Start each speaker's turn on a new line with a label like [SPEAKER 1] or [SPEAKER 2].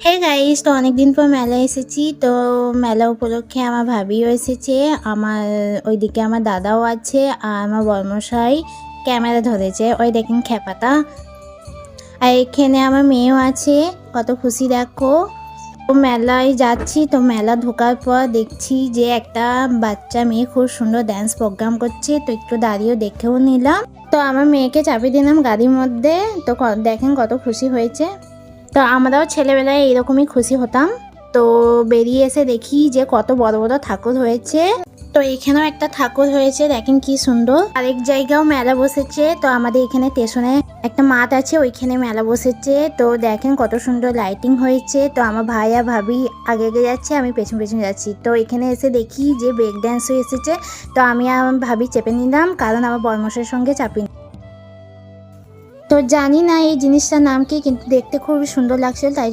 [SPEAKER 1] Hey guys, তো অনেকদিন পর মেলায় এসেছি। তো মেলা উপলক্ষে আমার ভাবিও এসেছে, আমার ওইদিকে আমার দাদাও আছে, আর আমার বর্মশাই ক্যামেরা ধরেছে। ওই দেখেন খেপাটা। আর এখানে আমার মেয়েও আছে, কত খুশি দেখো। তো মেলায় যাচ্ছি, তো মেলা ঢোকার পর দেখছি যে একটা বাচ্চা মেয়ে খুব সুন্দর ড্যান্স প্রোগ্রাম করছে, তো একটু দাঁড়িয়েও দেখেও নিলাম। তো আমার মেয়েকে চাপিয়ে দিলাম গাড়ির মধ্যে। তো দেখেন কত খুশি হয়েছে। তো আমরাও ছেলেবেলায় এরকমই খুশি হতাম। তো বেরিয়ে এসে দেখি যে কত বড় বড় ঠাকুর হয়েছে। তো এখানেও একটা ঠাকুর হয়েছে, দেখেন কি সুন্দর। আরেক জায়গাও মেলা বসেছে। তো আমাদের এখানে স্টেশনে একটা মাঠ আছে, ওইখানে মেলা বসেছে। তো দেখেন কত সুন্দর লাইটিং হয়েছে। তো আমার ভাই আর ভাবি আগে আগে যাচ্ছে, আমি পেছন পেছন যাচ্ছি। তো এখানে এসে দেখি যে ব্রেক ড্যান্স হয়ে এসেছে। তো আমি আর আমার ভাবি চেপে নিলাম, কারণ আমার বর্মশের সঙ্গে চাপি। তো জানি না এই জিনিসটার নাম কি, কিন্তু দেখতে খুবই সুন্দর লাগছিল, তাই